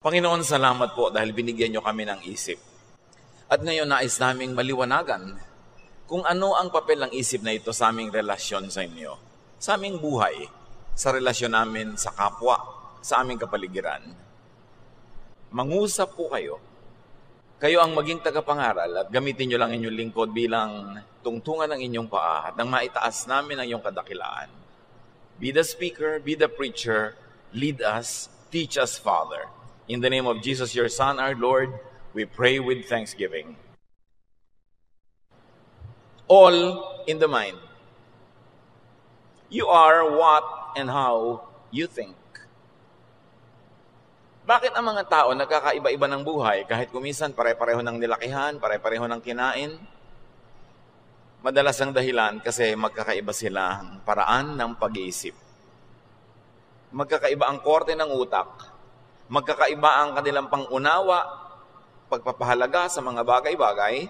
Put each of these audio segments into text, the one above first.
Panginoon, salamat po dahil binigyan nyo kami ng isip. At ngayon nais naming maliwanagan kung ano ang papel ng isip na ito sa aming relasyon sa inyo, sa aming buhay, sa relasyon namin sa kapwa, sa aming kapaligiran. Mangusap po kayo. Kayo ang maging tagapangaral at gamitin nyo lang inyong lingkod bilang tungtungan ng inyong paa at nang maitaas namin ang iyong kadakilaan. Be the speaker, be the preacher, lead us, teach us, Father. In the name of Jesus, your Son, our Lord, we pray with thanksgiving. All in the mind. You are what and how you think. Bakit ang mga tao nagkakaiba-iba ng buhay kahit kuminsan pare-pareho ng nilakihan, pare-pareho ng kinain? Madalas ang dahilan kasi magkakaiba sila ang paraan ng pag-iisip. Magkakaiba ang korte ng utak. Magkakaiba ang kanilang pangunawa, pagpapahalaga sa mga bagay-bagay,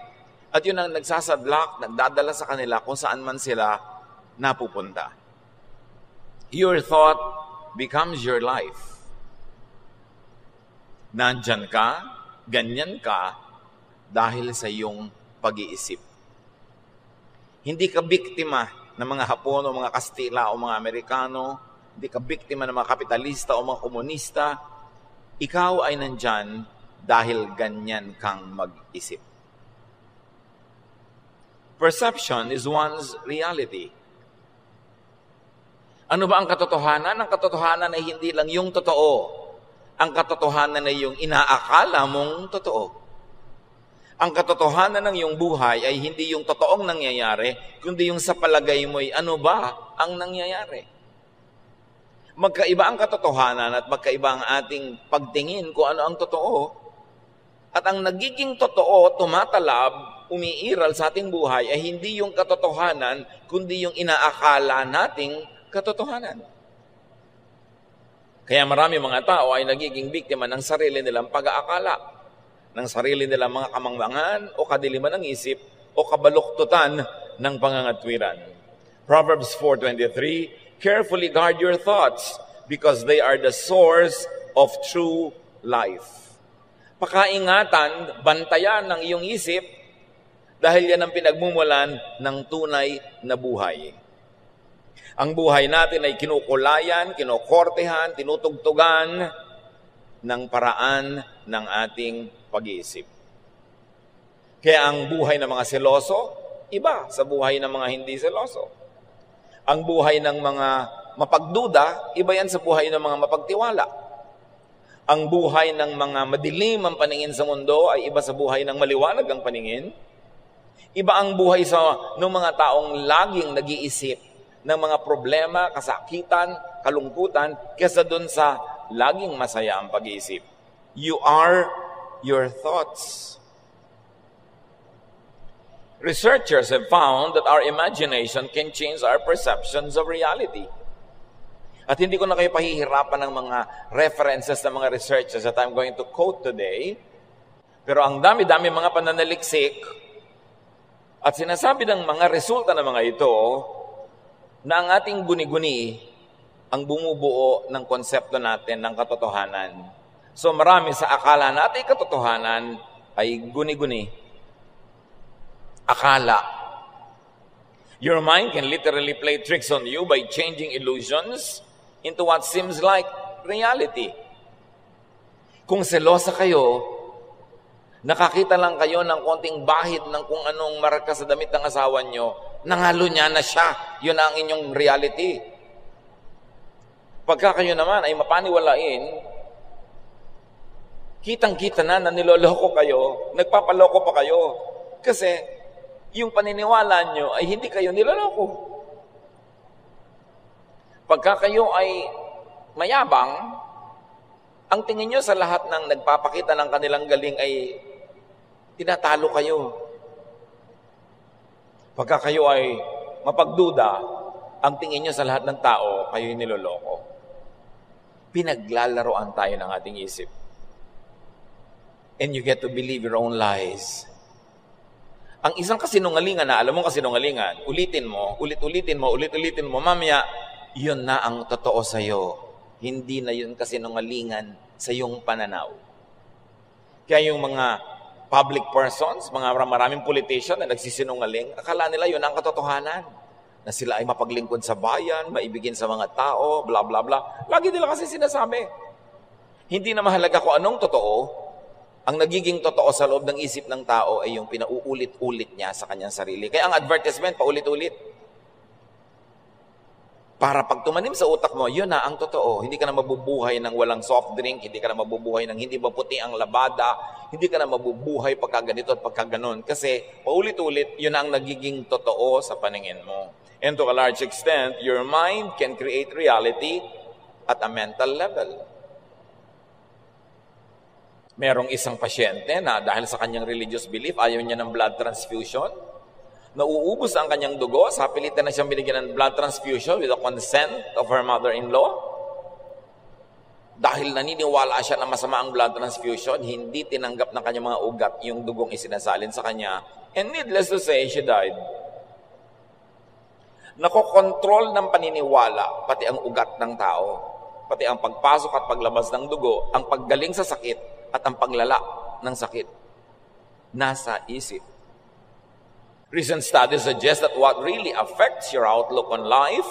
at yun ang nagsasadlak, nagdadala sa kanila kung saan man sila napupunta. Your thought becomes your life. Nandyan ka, ganyan ka, dahil sa iyong pag-iisip. Hindi ka biktima ng mga Hapon o mga Kastila o mga Amerikano, hindi ka biktima ng mga kapitalista o mga komunista. Ikaw ay nandyan dahil ganyan kang mag-isip. Perception is one's reality. Ano ba ang katotohanan? Ang katotohanan ay hindi lang yung totoo. Ang katotohanan ay yung inaakala mong totoo. Ang katotohanan ng iyong buhay ay hindi yung totoong nangyayari, kundi yung sa palagay mo'y ano ba ang nangyayari. Magkaiba ang katotohanan at magkaiba ang ating pagtingin kung ano ang totoo. At ang nagiging totoo, tumatalab, umiiral sa ating buhay ay hindi yung katotohanan, kundi yung inaakala nating katotohanan. Kaya marami mga tao ay nagiging biktima ng sarili nilang pag-aakala, ng sarili nilang mga kamangmangan o kadiliman ng isip o kabaluktutan ng pangangatwiran. Proverbs 4:23, carefully guard your thoughts because they are the source of true life. Pakaingatan, bantayan ng iyong isip dahil yan ang pinagmumulan ng tunay na buhay. Ang buhay natin ay kinukulayan, kinokortehan, tinutugtugan ng paraan ng ating pag-iisip. Kaya ang buhay ng mga seloso, iba sa buhay ng mga hindi seloso. Ang buhay ng mga mapagduda, iba yan sa buhay ng mga mapagtiwala. Ang buhay ng mga madilim ang paningin sa mundo ay iba sa buhay ng maliwanag ang paningin. Iba ang buhay ng mga taong laging nag-iisip ng mga problema, kasakitan, kalungkutan, kesa dun sa laging masaya ang pag-iisip. You are your thoughts. Researchers have found that our imagination can change our perceptions of reality. At hindi ko na kayo pahihirapan ng mga references ng mga researchers that I'm going to quote today. Pero ang dami-dami mga pananaliksik at sinasabi ng mga resulta ng mga ito na ang ating guni-guni ang bumubuo ng konsepto natin ng katotohanan. So marami sa akala natin katotohanan ay guni-guni. Akala. Your mind can literally play tricks on you by changing illusions into what seems like reality. Kung selosa kayo, nakakita lang kayo ng konting bahid ng kung anong marka sa damit ng asawa nyo, nangalo niya na siya, yun ang inyong reality. Pagka kayo naman ay mapaniwalain, kitang-kita na niloloko kayo, nagpapaloko pa kayo, kasi yung paniniwala nyo ay hindi kayo niloloko. Pagka kayo ay mayabang, ang tingin nyo sa lahat ng nagpapakita ng kanilang galing ay tinatalo kayo. Pagka kayo ay mapagduda, ang tingin nyo sa lahat ng tao, kayo'y niloloko. Pinaglalaroan tayo ng ating isip. And you get to believe your own lies. Ang isang kasinungalingan na alam mo kasinungalingan, ulitin mo, ulit-ulitin mo, mamaya, yun na ang totoo sa'yo. Hindi na yun kasinungalingan. sa iyong pananaw. Kaya yung mga public persons, mga maraming politician na nagsisinungaling, akala nila yun ang katotohanan. Na sila ay mapaglingkod sa bayan, maibigin sa mga tao, bla bla bla. Lagi nila kasi sinasabi. Hindi na mahalaga kung anong totoo. Ang nagiging totoo sa loob ng isip ng tao ay yung pinauulit-ulit niya sa kanyang sarili. Kaya ang advertisement, paulit-ulit. Para pag tumanim sa utak mo, yun na ang totoo. Hindi ka na mabubuhay ng walang soft drink, hindi ka na mabubuhay ng hindi maputi ang labada, hindi ka na mabubuhay pagka ganito at pagka ganon. Kasi paulit-ulit, yun ang nagiging totoo sa paningin mo. And to a large extent, your mind can create reality at a mental level. Merong isang pasyente na dahil sa kanyang religious belief, ayaw niya ng blood transfusion. Nauubos ang kanyang dugo, sa pilitan na siyang binigyan ng blood transfusion with the consent of her mother-in-law. Dahil naniniwala siya na masama ang blood transfusion, hindi tinanggap ng kanyang mga ugat yung dugong isinasalin sa kanya. And needless to say, she died. Nakokontrol ng paniniwala, pati ang ugat ng tao, pati ang pagpasok at paglabas ng dugo, ang paggaling sa sakit at ang paglala ng sakit. Nasa isip. Recent studies suggest that what really affects your outlook on life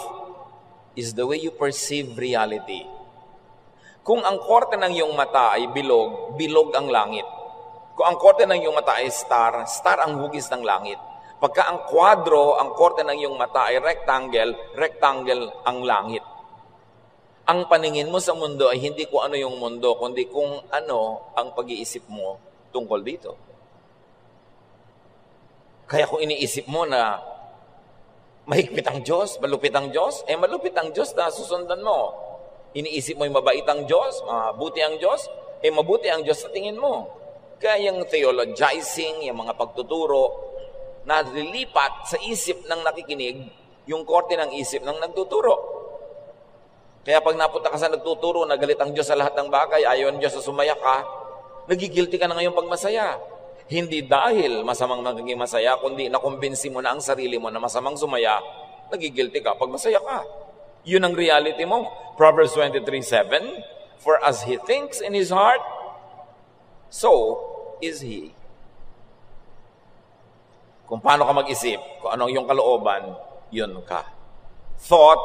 is the way you perceive reality. Kung ang korte ng iyong mata ay bilog, bilog ang langit. Kung ang korte ng iyong mata ay star, star ang hugis ng langit. Pagka ang kwadro, ang korte ng iyong mata ay rectangle, rectangle ang langit. Ang paningin mo sa mundo ay hindi kung ano yung mundo, kundi kung ano ang pag-iisip mo tungkol dito. Kaya kung iniisip mo na mahigpit ang Diyos, malupit ang Diyos, malupit ang Diyos na susundan mo. Iniisip mo yung mabait ang Diyos, mabuti ang Diyos, mabuti ang Diyos sa tingin mo. Kaya yung theologizing, yung mga pagtuturo, na lilipat sa isip ng nakikinig, yung korte ng isip ng nagtuturo. Kaya pag napunta ka sa nagtuturo, nagalit ang Diyos sa lahat ng bagay, ayaw ang Diyos na sumaya ka, nagigilty ka na ngayon pag masaya. Hindi dahil masamang nagiging masaya, kundi nakumbinsi mo na ang sarili mo na masamang sumaya, nagigilty ka pag masaya ka. Yun ang reality mo. Proverbs 23:7, for as he thinks in his heart, so is he. Kung paano ka mag-isip, kung anong iyong kalooban, yun ka. Thought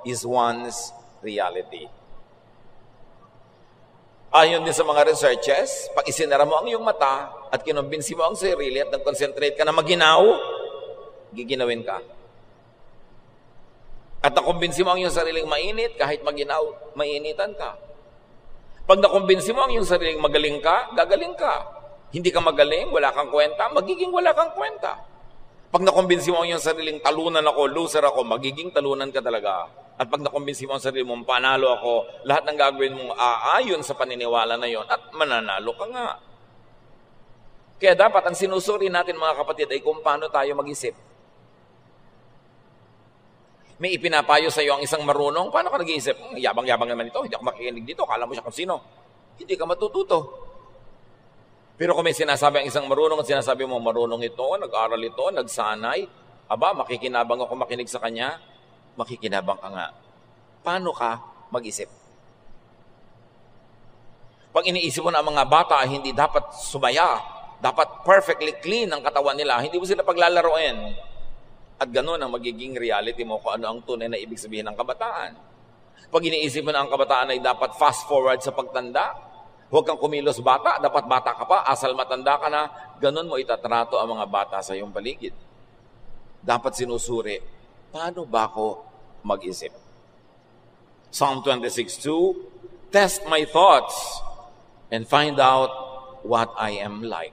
is one's reality. Ayon din sa mga researches, pag isinara mo ang iyong mata at kinumbinsi mo ang sarili at nag-concentrate ka na maginaw, giginawin ka. At nakumbinsi mo ang iyong sariling mainit, kahit maginaw, mainitan ka. Pag nakumbinsi mo ang iyong sariling magaling ka, gagaling ka. Hindi ka magaling, wala kang kwenta, magiging wala kang kwenta. Pag nakumbinsi mo ang iyong sariling talunan ako, loser ako, magiging talunan ka talaga. At pag nakumbinsi mo ang sarili mong panalo ako, lahat ng gagawin mong aayon sa paniniwala na yon at mananalo ka nga. Kaya dapat ang sinusuri natin mga kapatid ay kung paano tayo mag-isip. May ipinapayo sa iyo ang isang marunong, paano ka nag-iisip? Yabang-yabang naman ito, hindi ako makikinig dito, kala mo siya kung sino. Hindi ka matututo. Pero kung may sinasabi ang isang marunong at sinasabi mo, marunong ito, nag-aral ito, nagsanay, aba, makikinabang ako makinig sa kanya, makikinabang ka nga. Paano ka mag-isip? Pag iniisip mo na ang mga bata hindi dapat sumaya, dapat perfectly clean ang katawan nila, hindi mo sila paglalaroin. At ganoon ang magiging reality mo kung ano ang tunay na ibig sabihin ng kabataan. Pag iniisip mo na ang kabataan ay dapat fast forward sa pagtanda, huwag kang kumilos bata, dapat bata ka pa, asal matanda ka na, ganoon mo itatrato ang mga bata sa iyong paligid. Dapat sinusuri, paano ba ako mag-isip? Psalm 26:2, test my thoughts and find out what I am like.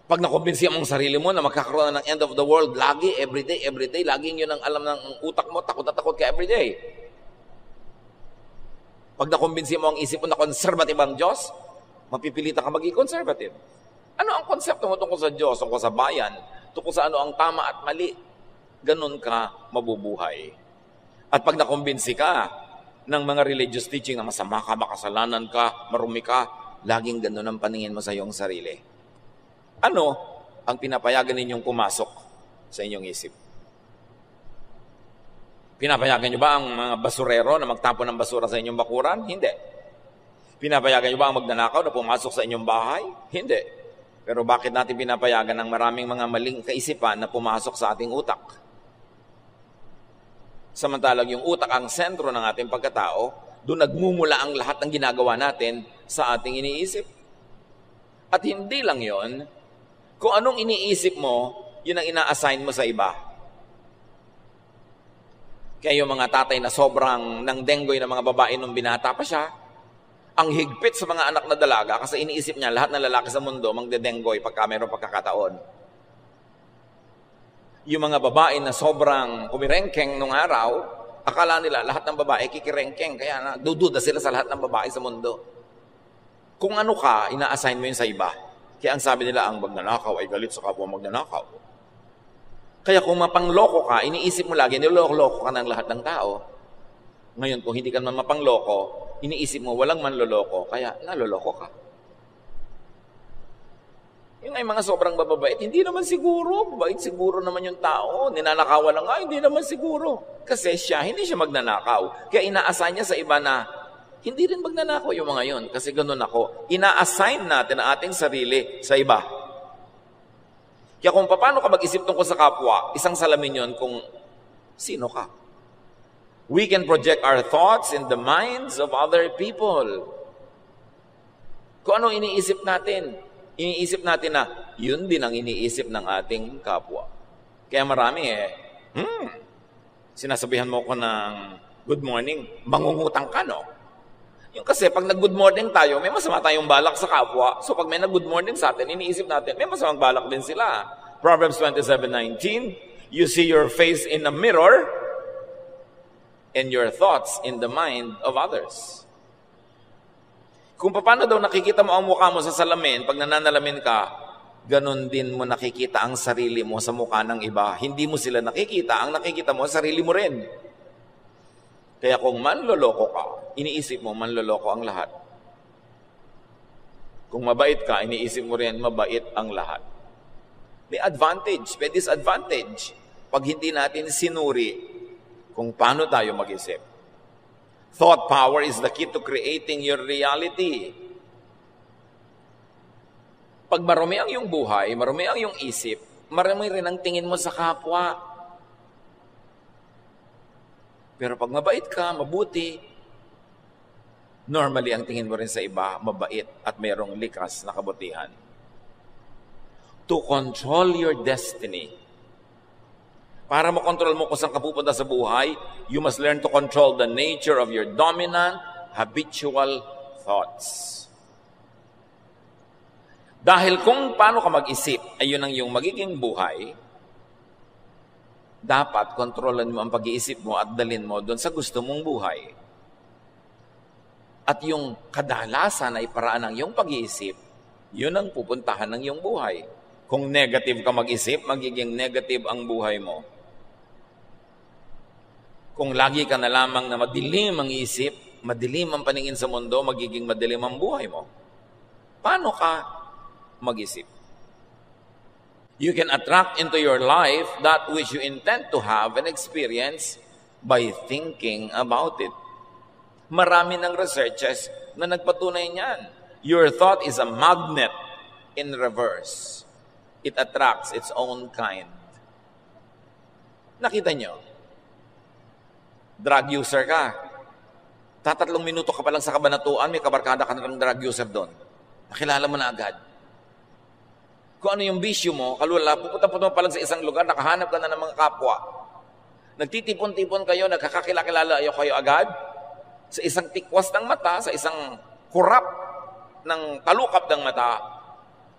Pag nakumbinsi mong sarili mo na magkakaroon na ng end of the world, lagi, everyday, laging yun ang alam ng utak mo, takot na takot ka everyday. Pag nakumbinsi mo ang isip mo na conservative ang Diyos, mapipilitan ka maging conservative. Ano ang konsepto mo tungkol sa Diyos, tungkol sa bayan, tungkol sa ano ang tama at mali? Ganun ka mabubuhay. At pag nakumbinsi ka ng mga religious teaching na masama ka, makasalanan ka, marumi ka, laging ganun ang paningin mo sa iyong sarili. Ano ang pinapayagan ninyong pumasok sa inyong isip? Pinapayagan nyo ba ang mga basurero na magtapon ng basura sa inyong bakuran? Hindi. Pinapayagan nyo ba ang magnanakaw na pumasok sa inyong bahay? Hindi. Pero bakit natin pinapayagan ng maraming mga maling kaisipan na pumasok sa ating utak? Samantalang yung utak ang sentro ng ating pagkatao, doon nagmumula ang lahat ng ginagawa natin sa ating iniisip. At hindi lang yon, kung anong iniisip mo, yun ang ina-assign mo sa iba. Kaya yung mga tatay na sobrang nang denggoy na mga babae nung binata pa siya, ang higpit sa mga anak na dalaga kasi iniisip niya lahat ng lalaki sa mundo mangdedenggoy pagka mayroong pagkakataon. Yung mga babae na sobrang kumirengkeng nung araw, akala nila lahat ng babae kikirengkeng, kaya dududa sila sa lahat ng babae sa mundo. Kung ano ka, ina-assign mo yun sa iba. Kaya ang sabi nila, ang magnanakaw ay galit sa kapwa magnanakaw. Kaya kung mapangloko ka, iniisip mo lagi, niloloko ka ng lahat ng tao. Ngayon, kung hindi ka man mapangloko, iniisip mo walang manloloko, kaya naloloko ka. Yung ay mga sobrang bababait, hindi naman siguro, babait siguro naman yung tao, ninanakawan lang nga, hindi naman siguro. Kasi hindi siya magnanakaw. Kaya ina-assign niya sa iba na, hindi rin magnanakaw yung mga yun, kasi ganun ako. Ina-assign natin ang ating sarili sa iba. Kaya kung paano ka mag-isip tungkol sa kapwa, isang salamin yun kung sino ka. We can project our thoughts in the minds of other people. Kung ano iniisip natin, iniisip natin na yun din ang iniisip ng ating kapwa. Kaya marami sinasabihan mo ko ng good morning, mangungutang ka, no? Yung kasi pag nag-good morning tayo, may masama tayong balak sa kapwa. So pag may nag-good morning sa atin, iniisip natin, may masamang balak din sila. Proverbs 27:19, you see your face in a mirror and your thoughts in the mind of others. Kung paano daw nakikita mo ang mukha mo sa salamin, pag nananalamin ka, ganon din mo nakikita ang sarili mo sa mukha ng iba. Hindi mo sila nakikita, ang nakikita mo, sarili mo rin. Kaya kung manloloko ka, iniisip mo, manloloko ang lahat. Kung mabait ka, iniisip mo rin, mabait ang lahat. May advantage, may disadvantage. Pag hindi natin sinuri kung paano tayo mag-isip. Thought power is the key to creating your reality. Pag marumi ang iyong buhay, marumi ang iyong isip, marumi rin ang tingin mo sa kapwa. Pero pag mabait ka, mabuti, normally ang tingin mo rin sa iba, mabait at mayroong likas na kabutihan. To control your destiny. Para makontrol mo kung saan ka pupunta sa buhay, you must learn to control the nature of your dominant, habitual thoughts. Dahil kung paano ka mag-isip, ayun ang iyong magiging buhay, dapat kontrolan mo ang pag-iisip mo at dalhin mo doon sa gusto mong buhay. At yung kadalasan ay paraan ng iyong pag-iisip, yun ang pupuntahan ng iyong buhay. Kung negative ka mag-isip, magiging negative ang buhay mo. Kung lagi ka na lamang na madilim ang isip, madilim ang paningin sa mundo, magiging madilim ang buhay mo. Paano ka mag-isip? You can attract into your life that which you intend to have and experience by thinking about it. Marami ng researchers na nagpatunay niyan. Your thought is a magnet in reverse. It attracts its own kind. Nakita nyo? Drug user ka. 3 minuto ka pa lang sa kabanatuan, may kabarkada ka na ng drug user doon. Nakilala mo na agad. Kung ano yung bisyo mo, kalula, pupunta pa lang sa isang lugar, nakahanap ka na ng mga kapwa. Nagtitipon-tipon kayo, nagkakakilala kayo agad. Sa isang tikwas ng mata, sa isang kurap ng talukap ng mata,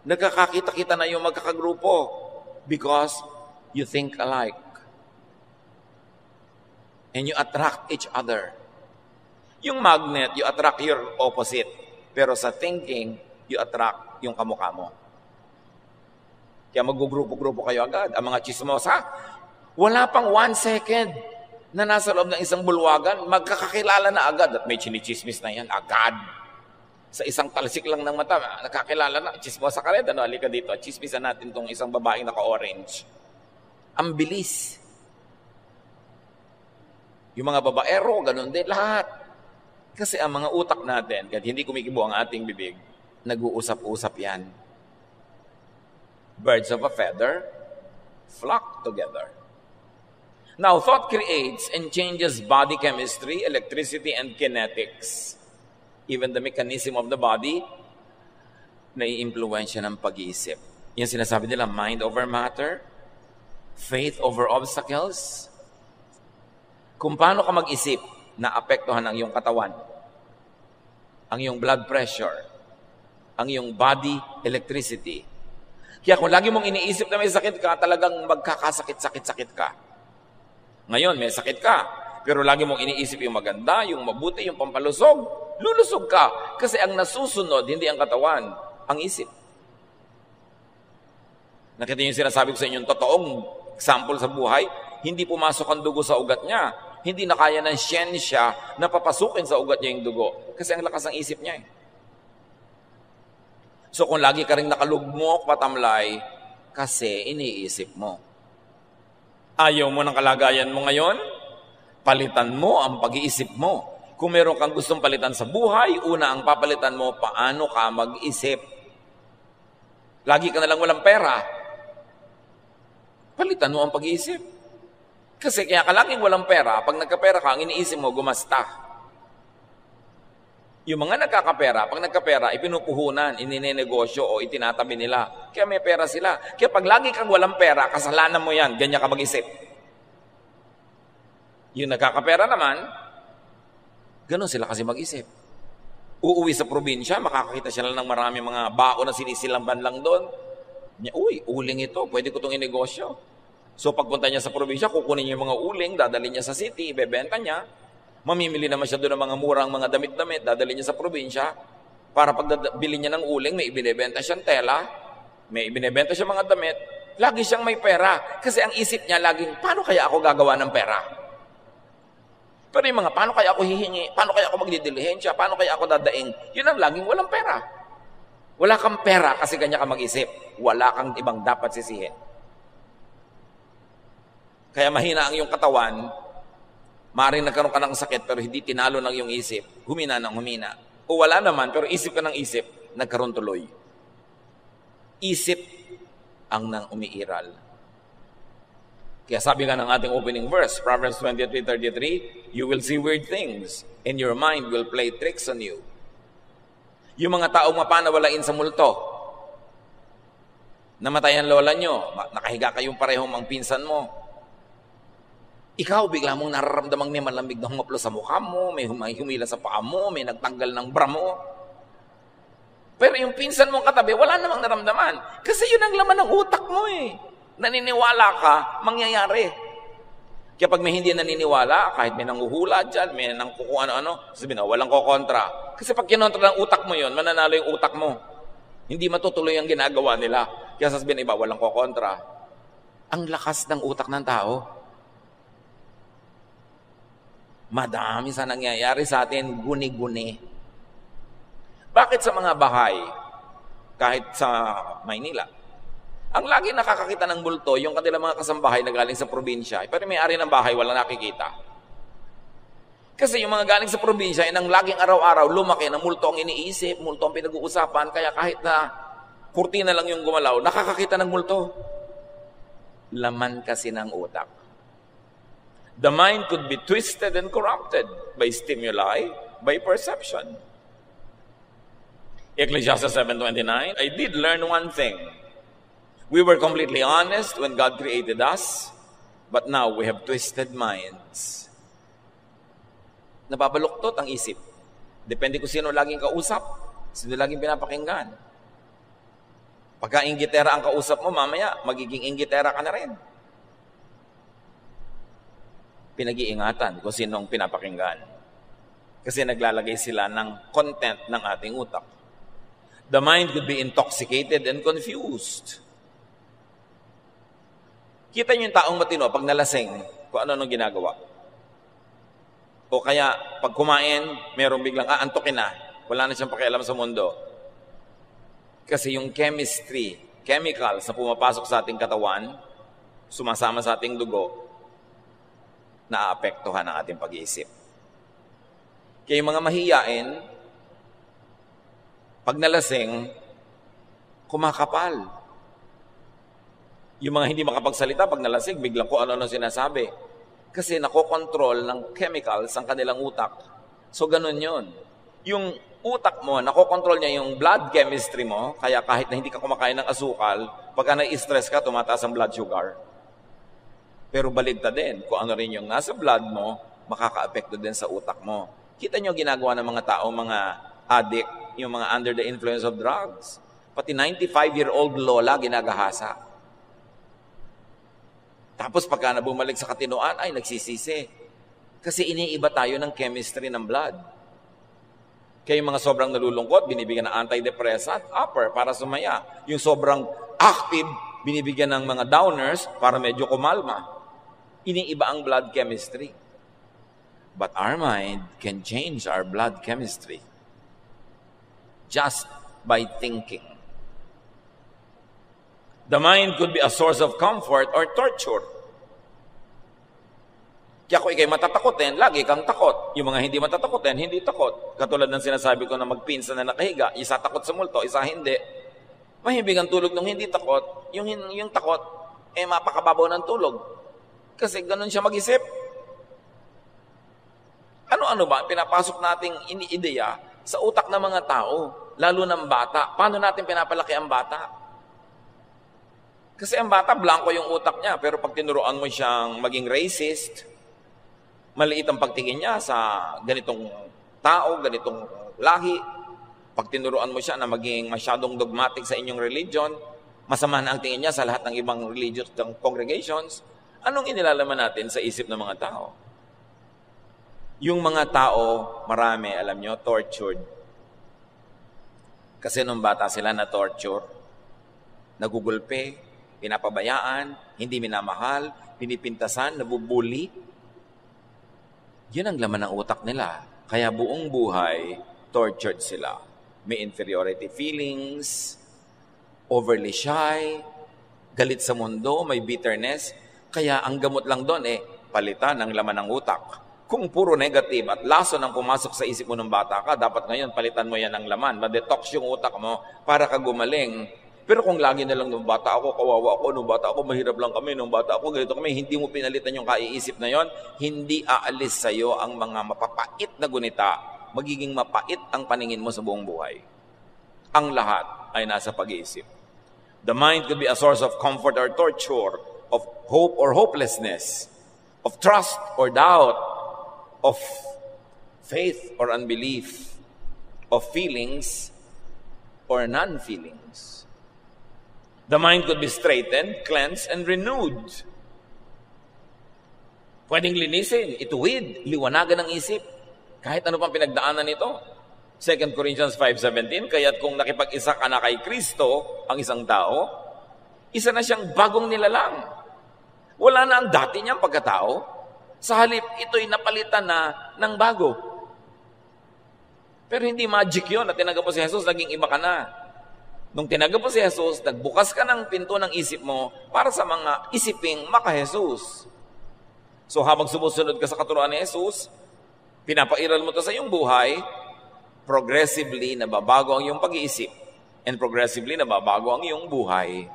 nagkakakita-kita na yung magkakagrupo because you think alike. And you attract each other. Yung magnet, you attract your opposite. Pero sa thinking, you attract yung kamukha mo. Kaya mag-grupo-grupo kayo agad. Ang mga chismosa, wala pang 1 second na nasa loob ng isang bulwagan, magkakakilala na agad. At may chinichismis na yan, agad. Sa isang talsik lang ng mata, nakakilala na, chismosa ka rin, halika dito, chismisan natin tong isang babaeng naka-orange. Ang bilis. Yung mga babaero, ganun din, lahat. Kasi ang mga utak natin, kahit hindi kumikibo ang ating bibig, nag-uusap-usap yan. Birds of a feather flock together. Now, thought creates and changes body chemistry, electricity, and kinetics. Even the mechanism of the body, nai-impluwensya ng pag-iisip. Yan sinasabi nila, mind over matter, faith over obstacles. Kung paano ka mag-isip, naapektuhan ang iyong katawan, ang iyong blood pressure, ang iyong body electricity. Kaya kung lagi mong iniisip na may sakit ka, talagang magkakasakit-sakit-sakit ka. Ngayon, may sakit ka, pero lagi mong iniisip yung maganda, yung mabuti, yung pampalusog, lulusog ka. Kasi ang nasusunod, hindi ang katawan, ang isip. Nakita niyo yung sinasabi ko sa inyong totoong example sa buhay, hindi pumasok ang dugo sa ugat niya. Hindi na kaya ng siyensya na papasukin sa ugat niya yung dugo. Kasi ang lakas ng isip niya eh. So kung lagi ka rin nakalugmok, patamlay, kasi iniisip mo. Ayaw mo ng kalagayan mo ngayon, palitan mo ang pag-iisip mo. Kung meron kang gustong palitan sa buhay, una ang papalitan mo, paano ka mag-isip. Lagi ka nalang walang pera, palitan mo ang pag-iisip. Kasi kaya ka laging walang pera, pag nagkapera ka, ang iniisip mo, gumasta. Yung mga nagkakapera, pag nagkapera, ipinupuhunan, ininenegosyo o itinatabi nila. Kaya may pera sila. Kaya pag lagi kang walang pera, kasalanan mo yan, ganyan ka mag-isip. Yung nagkakapera naman, ganun sila kasi mag-isip. Uuwi sa probinsya, makakakita sila ng marami mga baon na sinisilamban lang doon. Uy, uling ito, pwede ko itong inegosyo. So pagpunta niya sa probinsya, kukunin niya yung mga uling, dadalhin niya sa city, ibebenta niya. Mamimili naman siya doon ng mga murang mga damit-damit, dadalhin niya sa probinsya. Para pagdabili niya ng uling, may ibinebenta siyang tela, may ibinebenta siya mga damit, lagi siyang may pera. Kasi ang isip niya laging, paano kaya ako gagawa ng pera? Pero yung mga, paano kaya ako hihingi? Paano kaya ako magdidilihensya? Paano kaya ako dadaing? Yun ang laging walang pera. Wala kang pera kasi ganyan ka mag-isip. Wala kang ibang dapat sisihin. Kaya mahina ang iyong katawan, maaaring nagkaroon ka ng sakit pero hindi tinalo ng iyong isip, humina ng humina. O wala naman pero isip ka ng isip, nagkaroon tuloy. Isip ang nang umiiral. Kaya sabi nga ng ating opening verse, Proverbs 23:33, you will see weird things and your mind will play tricks on you. Yung mga taong mapanawalain sa multo, namatay ang lola nyo, nakahiga kayong parehong ang pinsan mo, ikaw, bigla mong nararamdamang may malamig na humaplo sa mukha mo, may humila sa paa mo, may nagtanggal ng bra mo. Pero yung pinsan mong katabi, wala namang naramdaman. Kasi yun ang laman ng utak mo eh. Naniniwala ka, mangyayari. Kaya pag may hindi naniniwala, kahit may nanguhula dyan, may nang kung ano-ano, sabihin na, walang kokontra. Kasi pag kinontra ng utak mo yun, mananalo yung utak mo. Hindi matutuloy ang ginagawa nila. Kaya sasabihin na iba, walang kokontra. Ang lakas ng utak ng tao. Madami sa nangyayari sa atin, guni-guni. Bakit sa mga bahay, kahit sa Maynila, ang lagi nakakakita ng multo, yung kanilang mga kasambahay na galing sa probinsya, pero may-ari ng bahay, walang nakikita. Kasi yung mga galing sa probinsya, ang laging araw-araw, lumaki ng multo ang iniisip, multo ang pinag-uusapan, kaya kahit na kurtina lang yung gumalaw, nakakakita ng multo. Laman kasi ng utak. The mind could be twisted and corrupted by stimuli, by perception. Ecclesiastes 7:29, I did learn one thing. We were completely honest when God created us, but now we have twisted minds. Nababaluktot ang isip. Depende kung sino laging kausap, sino laging pinapakinggan. Pagka inggitera ang kausap mo, mamaya magiging inggitera ka na rin. Pinag-iingatan kung sinong pinapakinggan. Kasi naglalagay sila ng content ng ating utak. The mind could be intoxicated and confused. Kita niyo yung taong matino pag nalasing, kung ano-anong ginagawa. O kaya, pag kumain, merong biglang aantukin na. Wala na siyang pakialam sa mundo. Kasi yung chemistry, chemicals na pumapasok sa ating katawan, sumasama sa ating dugo, naaapektuhan ang ating pag-iisip. Kaya yung mga mahiyain, pag nalasing, kumakapal. Yung mga hindi makapagsalita, pag nalasing, biglang kung ano-ano sinasabi. Kasi nakokontrol ng chemicals ang kanilang utak. So, ganun yun. Yung utak mo, nakokontrol niya yung blood chemistry mo, kaya kahit na hindi ka kumakain ng asukal, pagka na-stress ka, tumataas ang blood sugar. Pero baligtad din, kung ano rin yung nasa blood mo, makaka-apekto din sa utak mo. Kita nyo ginagawa ng mga tao, mga addict, yung mga under the influence of drugs. Pati 95-year-old lola ginagahasa. Tapos pagka na bumalik sa katinoan, ay nagsisisi. Kasi iniiba tayo ng chemistry ng blood. Kaya yung mga sobrang nalulungkot, binibigyan ng antidepressant, upper, para sumaya. Yung sobrang active, binibigyan ng mga downers para medyo kumalma. Iniiba ang blood chemistry. But our mind can change our blood chemistry just by thinking. The mind could be a source of comfort or torture. Kaya kung ikay matatakotin, lagi kang takot. Yung mga hindi matatakotin, hindi takot. Katulad ng sinasabi ko na magpinsan na nakahiga, isa takot sa multo, isa hindi. Mahibig ang tulog ng hindi takot. Yung takot, mapakababaw ng tulog. Kasi ganun siya mag-isip. Ano-ano ba pinapasok nating ideya sa utak ng mga tao, lalo ng bata? Paano natin pinapalaki ang bata? Kasi ang bata, blanco yung utak niya, pero pag tinuruan mo siyang maging racist, maliit ang pagtingin niya sa ganitong tao, ganitong lahi. Pag tinuruan mo siya na maging masyadong dogmatic sa inyong religion, masama na ang tingin niya sa lahat ng ibang religious congregations. Anong inilalaman natin sa isip ng mga tao? Yung mga tao, marami, alam nyo, tortured. Kasi nung bata sila na torture, nagugulpe, pinapabayaan, hindi minamahal, pinipintasan, nabubuli. Yun ang laman ng utak nila. Kaya buong buhay, tortured sila. May inferiority feelings, overly shy, galit sa mundo, may bitterness. Kaya ang gamot lang doon palitan ang laman ng utak. Kung puro negative at laso nang pumasok sa isip mo ng bata ka, dapat ngayon palitan mo yan ng laman. Ma-detox yung utak mo para ka gumaling. Pero kung lagi na lang nung bata ako, kawawa ako, nung bata ako, mahirap lang kami, nung bata ako, ganito kami, hindi mo pinalitan yung kaiisip na yon, hindi aalis sa'yo ang mga mapapait na gunita. Magiging mapait ang paningin mo sa buong buhay. Ang lahat ay nasa pag-iisip. The mind could be a source of comfort or torture, of hope or hopelessness, of trust or doubt, of faith or unbelief, of feelings or non-feelings. The mind could be straightened, cleansed, and renewed. Pwedeng linisin, ituwid, liwanagan ng isip. Kahit ano pang pinagdaanan nito. 2 Corinthians 5:17, kaya't kung nakipag-isa ka na kay Kristo, ang isang tao, isa na siyang bagong nilalang. Wala na ang dati niyang pagkatao. Sa halip, ito'y napalitan na ng bago. Pero hindi magic yun na tinanggap mo si Jesus, naging iba ka na. Nung tinanggap mo si Jesus, nagbukas ka ng pinto ng isip mo para sa mga isiping maka-Jesus. So habang sumusunod ka sa katuruan ni Jesus, pinapairal mo to sa iyong buhay, progressively nababago ang iyong pag-iisip and progressively nababago ang iyong buhay.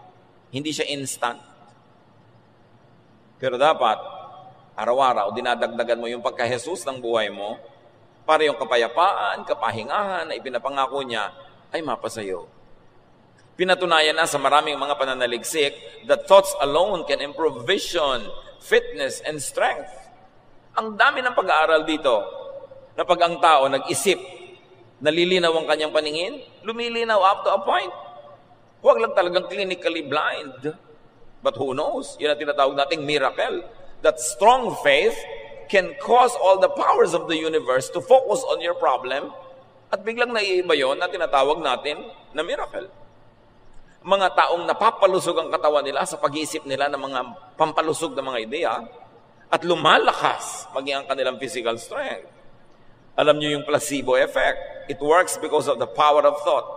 Hindi siya instant. Pero dapat, araw-araw, dinadagdagan mo yung pagka-Jesus ng buhay mo para yung kapayapaan, kapahingahan na ipinapangako niya ay mapasayo. Pinatunayan na sa maraming mga pananaligsik that thoughts alone can improve vision, fitness, and strength. Ang dami ng pag-aaral dito na pag ang tao nag-isip, nalilinaw ang kanyang paningin, lumilinaw up to a point. Huwag lang talagang clinically blind. But who knows? Yun ang tinatawag nating miracle. That strong faith can cause all the powers of the universe to focus on your problem at biglang naiiba yun na tinatawag natin na miracle. Mga taong napapalusog ang katawan nila sa pag-iisip nila ng mga pampalusog na mga ideya at lumalakas maging ang kanilang physical strength. Alam niyo yung placebo effect. It works because of the power of thought.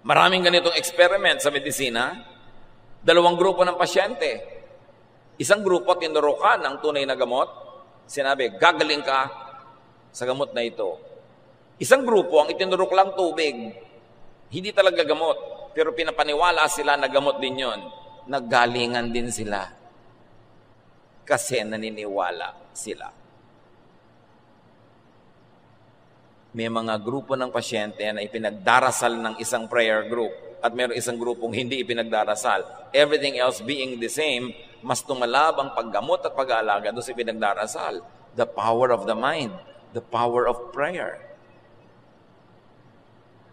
Maraming ganitong experiment sa medisina. 2 grupo ng pasyente. Isang grupo, tinurukan ng tunay na gamot. Sinabi, gagaling ka sa gamot na ito. Isang grupo, ang itinurok lang tubig. Hindi talaga gamot. Pero pinapaniwala sila na gamot din yon. Naggalingan din sila. Kasi naniniwala sila. May mga grupo ng pasyente na ipinagdarasal ng isang prayer group at mayroong isang grupong hindi ipinagdarasal. Everything else being the same, mas tumalab ang paggamot at pag-aalaga doon sa ipinagdarasal. The power of the mind, the power of prayer.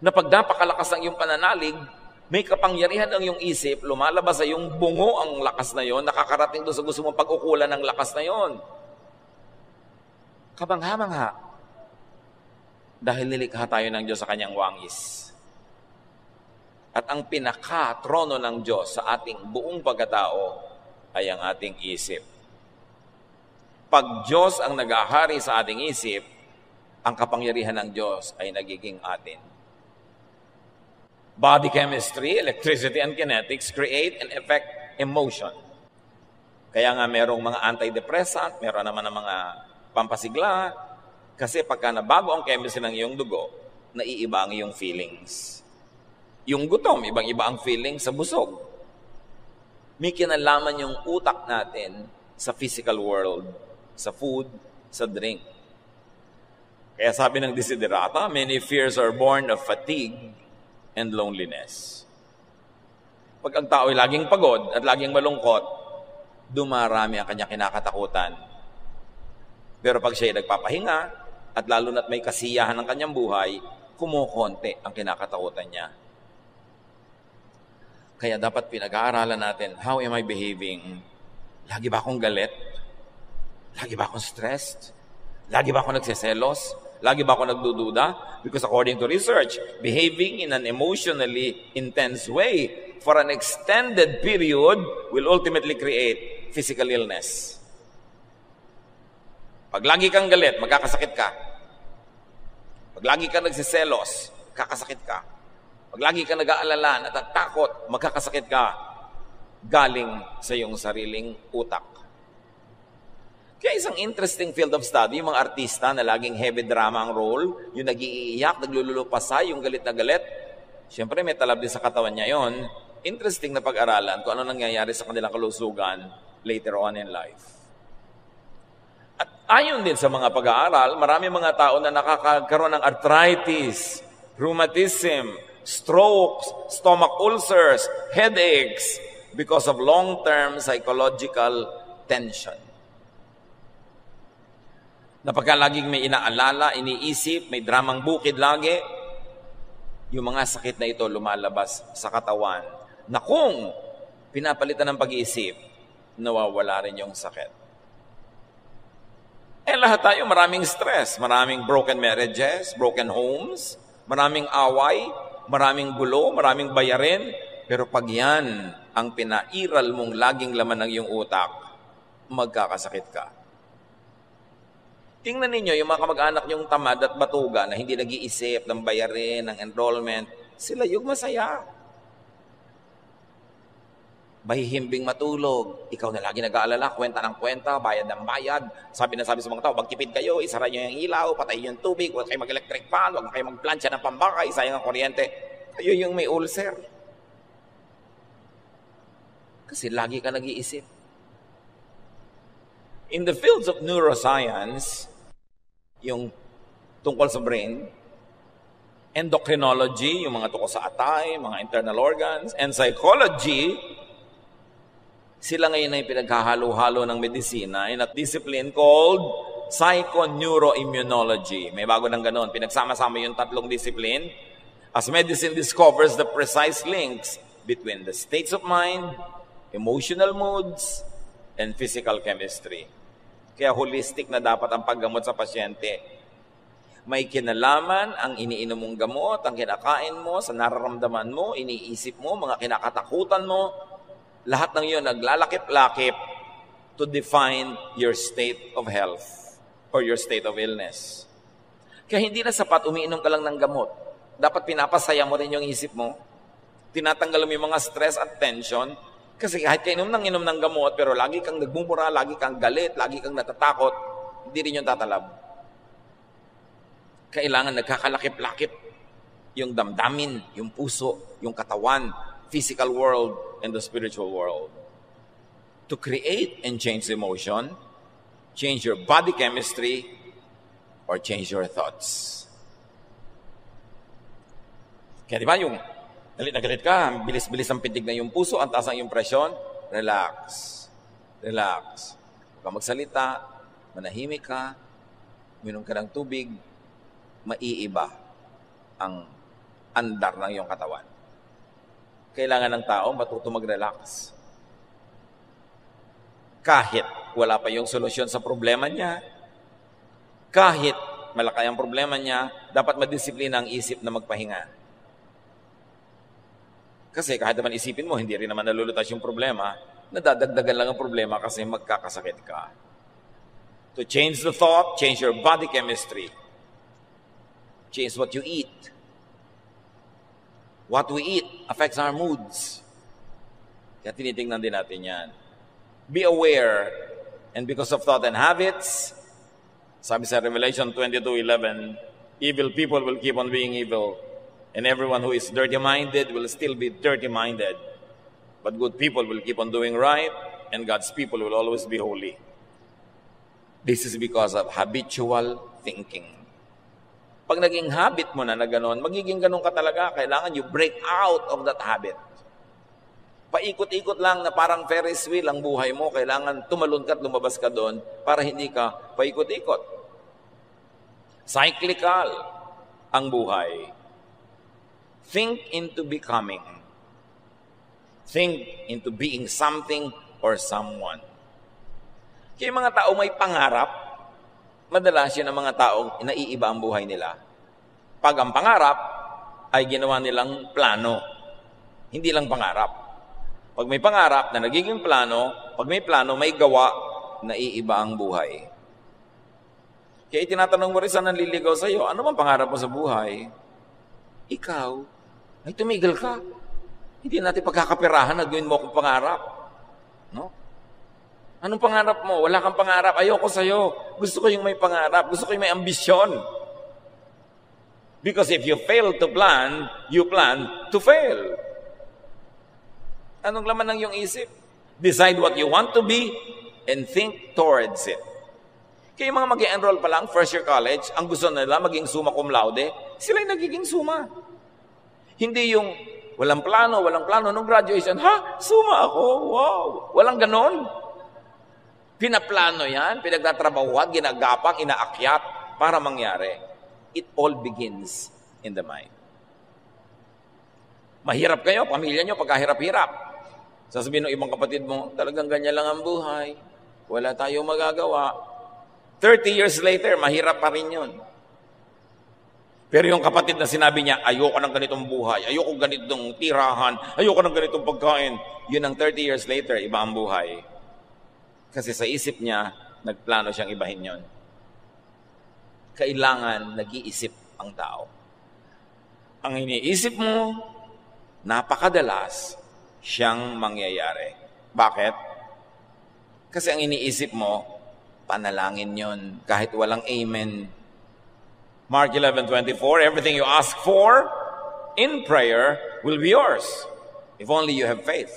Na pag napakalakas ang iyong pananalig, may kapangyarihan ang iyong isip, lumalabas sa iyong bungo ang lakas na yon, nakakarating doon sa gusto mong pag-ukulan ng lakas na yon. Kabangha-mangha. Dahil nilikha tayo ng Diyos sa kanyang wangis. At ang pinaka-trono ng Diyos sa ating buong pagkatao ay ang ating isip. Pag Diyos ang nag-ahari sa ating isip, ang kapangyarihan ng Diyos ay nagiging atin. Body chemistry, electricity, and kinetics create and affect emotion. Kaya nga merong mga antidepressant, meron naman ng mga pampasigla, kasi pagka nabago ang chemistry ng iyong dugo, naiiba ang iyong feelings. Yung gutom, ibang-iba ang feelings sa busog. May kinalaman yung utak natin sa physical world, sa food, sa drink. Kaya sabi ng Desiderata, many fears are born of fatigue and loneliness. Pag ang tao ay laging pagod at laging malungkot, dumarami ang kanyang kinakatakutan. Pero pag siya ay nagpapahinga, at lalo na't may kasiyahan ng kanyang buhay, kumukonti ang kinakatakutan niya. Kaya dapat pinag-aaralan natin, how am I behaving? Lagi ba akong galit? Lagi ba akong stressed? Lagi ba akong nagseselos? Lagi ba akong nagdududa? Because according to research, behaving in an emotionally intense way for an extended period will ultimately create physical illness. Pag lagi kang galit, magkakasakit ka. Pag lagi kang nagsiselos, kakasakit ka. Pag lagi kang nag-aalala, natatakot, magkakasakit ka. Galing sa iyong sariling utak. Kaya isang interesting field of study, yung mga artista na laging heavy drama ang role, yung nag-iiyak, naglululupasay, yung galit na galit, siyempre may talab din sa katawan niya yon. Interesting na pag-aralan kung ano nangyayari sa kanilang kalusugan later on in life. At ayon din sa mga pag-aaral, marami mga tao na nakakaroon ng arthritis, rheumatism, strokes, stomach ulcers, headaches, because of long-term psychological tension. Na pagka laging may inaalala, iniisip, may dramang bukid lagi, yung mga sakit na ito lumalabas sa katawan na kung pinapalitan ng pag-iisip, nawawala rin yung sakit. Lahat tayo maraming stress, maraming broken marriages, broken homes, maraming away, maraming gulo, maraming bayarin. Pero pag yan ang pinairal mong laging laman ng iyong utak, magkakasakit ka. Tingnan ninyo yung mga kamag-anak niyong tamad at batuga na hindi nag-iisip ng bayarin, ng enrollment, sila yung masaya. Mahihimbing matulog. Ikaw na lagi nag-aalala, kwenta ng kwenta, bayad ng bayad. Sabi sa mga tao, magtipid kayo, isara nyo yung ilaw, patay yung tubig, huwag kayo mag-electric fan, huwag kayo mag-plancha ng pambakay, sayang ang kuryente. Kayo yung may ulcer. Kasi lagi ka nag-iisip. In the fields of neuroscience, yung tungkol sa brain, endocrinology, yung mga tungkol sa atay, mga internal organs, and psychology, sila ngayon ay pinaghahalo-halo ng medisina in a discipline called psychoneuroimmunology. May bago ng ganon. Pinagsama-sama yung tatlong discipline as medicine discovers the precise links between the states of mind, emotional moods, and physical chemistry. Kaya holistic na dapat ang paggamot sa pasyente. May kinalaman ang iniinom mong gamot, ang kinakain mo, sa nararamdaman mo, iniisip mo, mga kinakatakutan mo. Lahat ng iyon naglalakip-lakip to define your state of health or your state of illness. Kaya hindi na sapat umiinom ka lang ng gamot. Dapat pinapasaya mo rin yung isip mo. Tinatanggal mo yung mga stress at tension. Kasi kahit ka inom ng gamot, pero lagi kang nagmumura, lagi kang galit, lagi kang natatakot, hindi rin yung tatalab. Kailangan nagkakalakip-lakip yung damdamin, yung puso, yung katawan, physical world, and the spiritual world. To create and change emotion, change your body chemistry, or change your thoughts. Kaya di ba yung galit na galit ka, bilis-bilis ang pintig na yung puso, ang taas ang yung presyon, relax. Relax. Huwag ka magsalita, manahimik ka, minom ka ng tubig, maiiba ang andar ng iyong katawan. Kailangan ng tao matuto mag-relax. Kahit wala pa yung solusyon sa problema niya, kahit malaki ang problema niya, dapat madisiplina ang isip na magpahinga. Kasi kahit naman isipin mo, hindi rin naman nalulutas yung problema, nadadagdagan lang ang problema kasi magkakasakit ka. To change the thought, change your body chemistry. Change what you eat. What we eat affects our moods. Kaya tinitingnan din natin yan. Be aware, and because of thought and habits, sabi sa Revelation 22:11, evil people will keep on being evil. And everyone who is dirty-minded will still be dirty-minded. But good people will keep on doing right, and God's people will always be holy. This is because of habitual thinking. Pag naging habit mo na gano'n, magiging gano'n ka talaga. Kailangan you break out of that habit. Paikot-ikot lang na parang Ferris wheel ang buhay mo. Kailangan tumalon ka at lumabas ka doon para hindi ka paikot-ikot. Cyclical ang buhay. Think into becoming. Think into being something or someone. Kaya mga tao may pangarap, madalas yun ang mga taong naiiba ang buhay nila. Pag ang pangarap ay ginawa nilang plano. Hindi lang pangarap. Pag may pangarap na nagiging plano, pag may plano, may gawa, naiiba ang buhay. Kaya itinatanong mo rin sa nanliligaw sa iyo, ano bang pangarap mo sa buhay? Ikaw, ay tumigil ka. Hindi natin pagkakapirahan na gawin mo akong pangarap. No? Anong pangarap mo? Wala kang pangarap. Ayoko sa'yo. Gusto ko yung may pangarap. Gusto ko yung may ambisyon. Because if you fail to plan, you plan to fail. Anong laman ng iyong isip? Decide what you want to be and think towards it. Kaya yung mga mag-enroll pa lang, first year college, ang gusto nila maging summa cum laude, sila'y nagiging summa. Hindi yung walang plano, nung graduation, ha? Summa ako, wow. Walang ganon. Pinaplano yan, pinagtatrabahuan, ginagapak, inaakyat para mangyari. It all begins in the mind. Mahirap kayo, pamilya nyo, pagkahirap-hirap. Sasabihin ng ibang kapatid mo, talagang ganyan lang ang buhay. Wala tayong magagawa. 30 years later, mahirap pa rin yun. Pero yung kapatid na sinabi niya, ayoko ng ganitong buhay, ayoko ganitong tirahan, ayoko ng ganitong pagkain, yun ang 30 years later, iba ang buhay. Kasi sa isip niya, nagplano siyang ibahin yon. Kailangan nag-iisip ang tao. Ang iniisip mo, napakadalas siyang mangyayari. Bakit? Kasi ang iniisip mo, panalangin yon, kahit walang amen. Mark 11:24, everything you ask for in prayer will be yours, if only you have faith.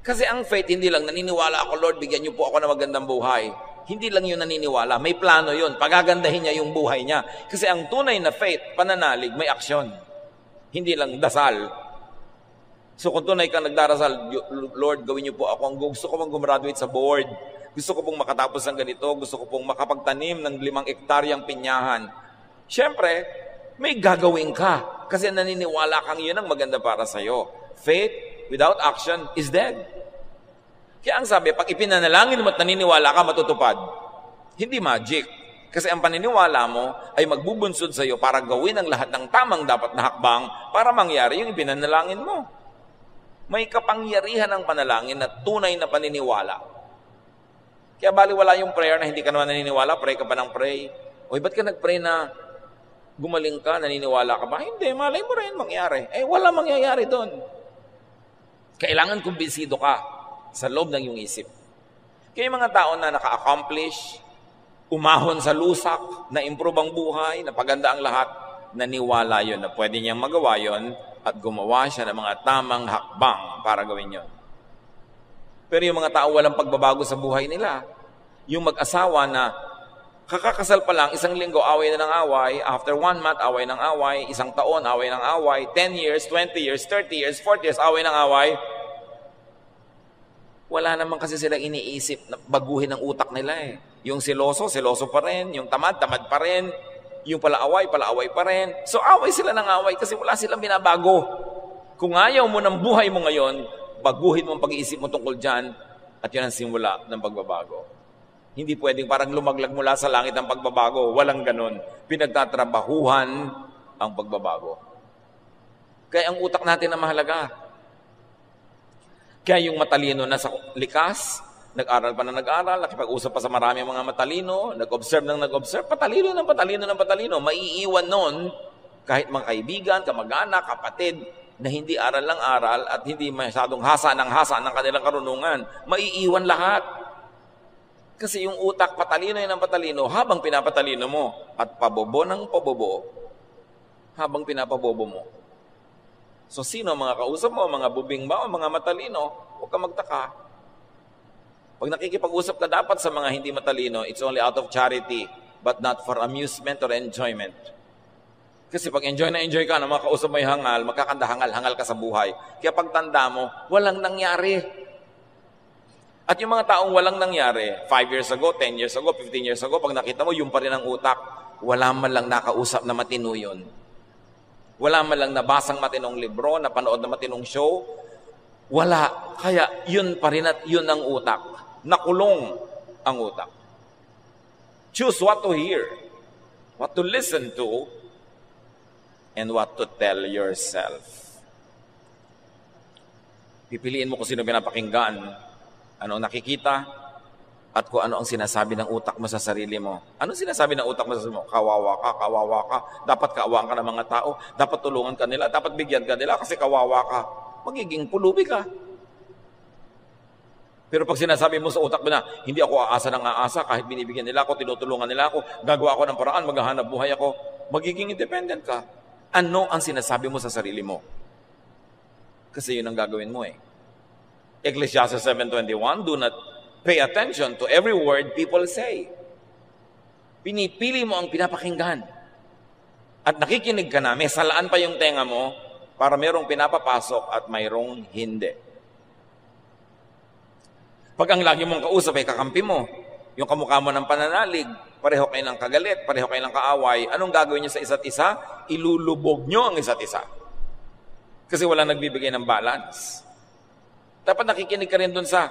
Kasi ang faith, hindi lang naniniwala ako, Lord, bigyan niyo po ako ng magandang buhay. Hindi lang yun naniniwala, may plano yun. Pagagandahin niya yung buhay niya. Kasi ang tunay na faith, pananalig, may aksyon. Hindi lang dasal. So kung tunay ka nagdarasal, Lord, gawin niyo po ako, gusto ko pong gumraduate sa board. Gusto ko pong makatapos ng ganito. Gusto ko pong makapagtanim ng 5 hektaryang pinyahan. Siyempre, may gagawin ka. Kasi naniniwala kang yun ang maganda para sa'yo. Faith without action is dead. Kaya ang sabi, pag ipinanalangin mo at naniniwala ka, matutupad. Hindi magic. Kasi ang paniniwala mo ay magbubunsod sa'yo para gawin ang lahat ng tamang dapat na hakbang para mangyari yung ipinanalangin mo. May kapangyarihan ng panalangin na tunay na paniniwala. Kaya baliwala yung prayer na hindi ka naman naniniwala, pray ka pa ng pray. Oy, ba't ka nag-pray na gumaling ka, naniniwala ka ba? Hindi, malay mo rin mangyari. Eh, wala mangyayari doon. Kailangan kumbinsido ka sa loob ng iyong isip. Kaya yung mga tao na naka-accomplish, umahon sa lusak, na-improve ang buhay, napaganda ang lahat, naniwala yun na pwede niyang magawa yun at gumawa siya ng mga tamang hakbang para gawin yun. Pero yung mga tao walang pagbabago sa buhay nila, yung mag-asawa na kakakasal pa lang, isang linggo, away na ng away, after 1 month, away ng away, isang taon, away ng away, 10 years, 20 years, 30 years, 40 years, away ng away. Wala naman kasi sila iniisip na baguhin ang utak nila eh. Yung seloso, seloso pa rin. Yung tamad, tamad pa rin. Yung palaaway pa rin. So away sila ng away kasi wala silang binabago. Kung ayaw mo ng buhay mo ngayon, baguhin mo ang pag-iisip mo tungkol dyan at yun ang simula ng pagbabago. Hindi pwedeng parang lumaglag mula sa langit ang pagbabago. Walang ganun. Pinagtatrabahuhan ang pagbabago. Kaya ang utak natin na mahalaga. Kaya yung matalino na sa likas, nag-aral pa na nag-aral, nakipag-usap pa sa marami mga matalino, nag-observe ng nag-observe, patalino ng patalino, maiiwan nun kahit mga kaibigan, kamag-anak, kapatid, na hindi aral ng aral at hindi masyadong hasa ng kanilang karunungan. Maiiwan lahat. Kasi yung utak, patalino yun ng patalino habang pinapatalino mo at pabobo ng pabobo habang pinapabobo mo. So sino ang mga kausap mo, mga bubing ba o mga matalino? Huwag ka magtaka. Pag nakikipag-usap ka dapat sa mga hindi matalino, it's only out of charity, but not for amusement or enjoyment. Kasi pag enjoy na enjoy ka na mga kausap mo yung hangal, magkakanda-hangal ka sa buhay. Kaya pag tanda mo, walang nangyari. At yung mga taong walang nangyari, 5 years ago, 10 years ago, 15 years ago, pag nakita mo, yung pa rin ang utak, wala man lang nakausap na matino yun. Wala man lang nabasang matinong libro, napanood na matinong show. Wala. Kaya yun pa rin at yun ang utak. Nakulong ang utak. Choose what to hear, what to listen to, and what to tell yourself. Pipiliin mo kung sino pinapakinggan, ano nakikita, at kung ano ang sinasabi ng utak mo sa sarili mo. Ano sinasabi ng utak mo sa sarili mo? Kawawa ka. Dapat kaawaan ka ng mga tao. Dapat tulungan ka nila. Dapat bigyan ka nila kasi kawawa ka. Magiging pulubi ka. Pero pag sinasabi mo sa utak mo na, hindi ako aasa ng aasa, kahit binibigyan nila ako, tinutulungan nila ako, gagawa ako ng paraan, maghahanap buhay ako, magiging independent ka. Ano ang sinasabi mo sa sarili mo? Kasi yun ang gagawin mo eh. Ecclesiastes 7:21, do not pay attention to every word people say. Pinipili mo ang pinapakinggan. At nakikinig ka na, may salaan pa yung tenga mo para mayroong pinapapasok at mayroong hindi. Pag ang lagi mong kausap ay kakampi mo, yung kamukha mo ng pananalig, pareho kayo ng kagalit, pareho kayo ng kaaway, anong gagawin nyo sa isa't isa? Ilulubog nyo ang isa't isa. Kasi wala nagbibigay ng balance. Dapat nakikinig ka rin dun sa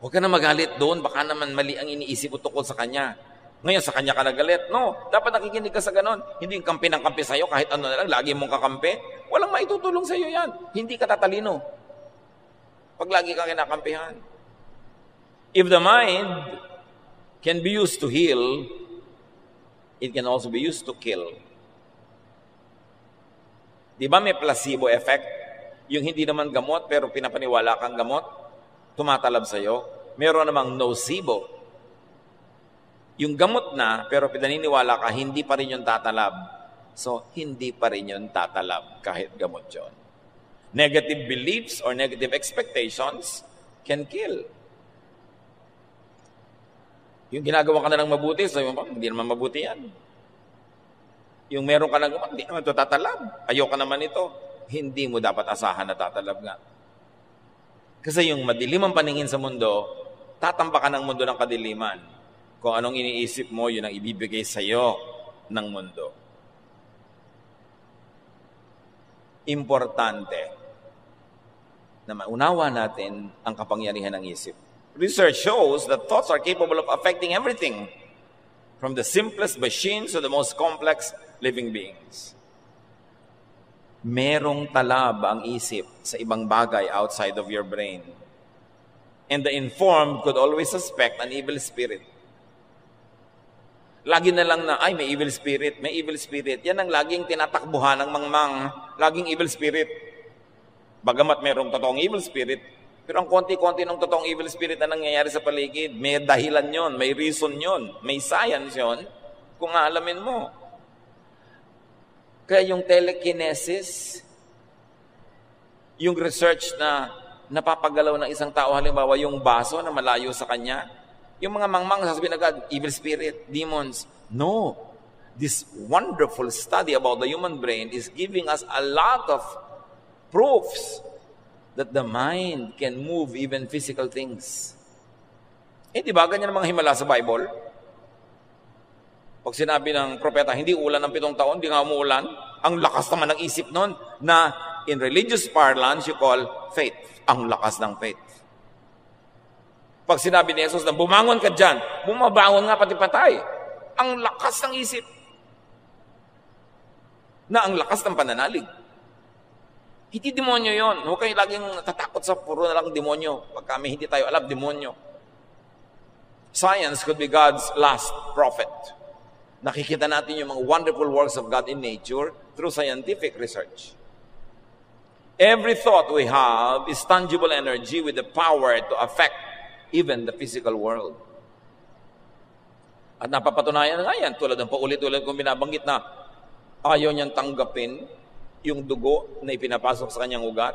huwag ka na magalit doon, baka naman mali ang iniisip mo tungkol sa kanya. Ngayon, sa kanya ka nagalit. No, dapat nakikinig ka sa ganon. Hindi yung kampi ng kampi sa'yo, kahit ano na lang, lagi mong kakampi. Walang maitutulong sa'yo yan. Hindi ka tatalino. Pag lagi ka kinakampihan. If the mind can be used to heal, it can also be used to kill. Di ba may placebo effect? Yung hindi naman gamot, pero pinapaniwala kang gamot, tumatalab sa'yo. Meron namang nocebo. Yung gamot na, pero pinaniniwala ka, hindi pa rin yung tatalab. So, hindi pa rin yung tatalab kahit gamot yun. Negative beliefs or negative expectations can kill. Yung ginagawa ka na ng mabuti, sabi mo, hindi naman mabuti yan. Yung meron ka ng gamot, hindi naman ito tatalab. Ayoko naman ito. Hindi mo dapat asahan na tatalab nga. Kasi yung madilim ang paningin sa mundo, tatambakan ng mundo ng kadiliman. Kung anong iniisip mo, yun ang ibibigay sa iyo ng mundo. Importante na maunawa natin ang kapangyarihan ng isip. Research shows that thoughts are capable of affecting everything, from the simplest machines to the most complex living beings. Merong talab ang isip sa ibang bagay outside of your brain. And the informed could always suspect an evil spirit. Lagi na lang na, ay, may evil spirit, may evil spirit. Yan ang laging tinatakbuhan ng mangmang, laging evil spirit. Bagamat mayroong totoong evil spirit, pero ang konti-konti ng totoong evil spirit na nangyayari sa paligid, may dahilan yon, may reason yon, may science yon, kung aalamin mo. Kaya yung telekinesis, yung research na napapagalaw ng isang tao, halimbawa yung baso na malayo sa kanya, yung mga mangmang sasabihin agad, evil spirit, demons. No. This wonderful study about the human brain is giving us a lot of proofs that the mind can move even physical things. Di ba ganyan ang mga himala sa Bible? Pag sinabi ng propeta, hindi ulan ng 7 taon, hindi nga umuulan, ang lakas naman ng isip nun na in religious parlance you call faith. Ang lakas ng faith. Pag sinabi ni Jesus na bumangon ka dyan, bumabangon nga pati patay. Ang lakas ng isip. Na ang lakas ng pananalig. Hindi demonyo yon. Huwag kayo laging tatakot sa puro na lang demonyo. Pag kami hindi tayo alam, demonyo. Science could be God's last prophet. Nakikita natin yung mga wonderful works of God in nature through scientific research. Every thought we have is tangible energy with the power to affect even the physical world. At napapatunayan nga yan, tulad ng paulit-ulit kong binabanggit na ayaw niyang tanggapin yung dugo na ipinapasok sa kanyang ugat,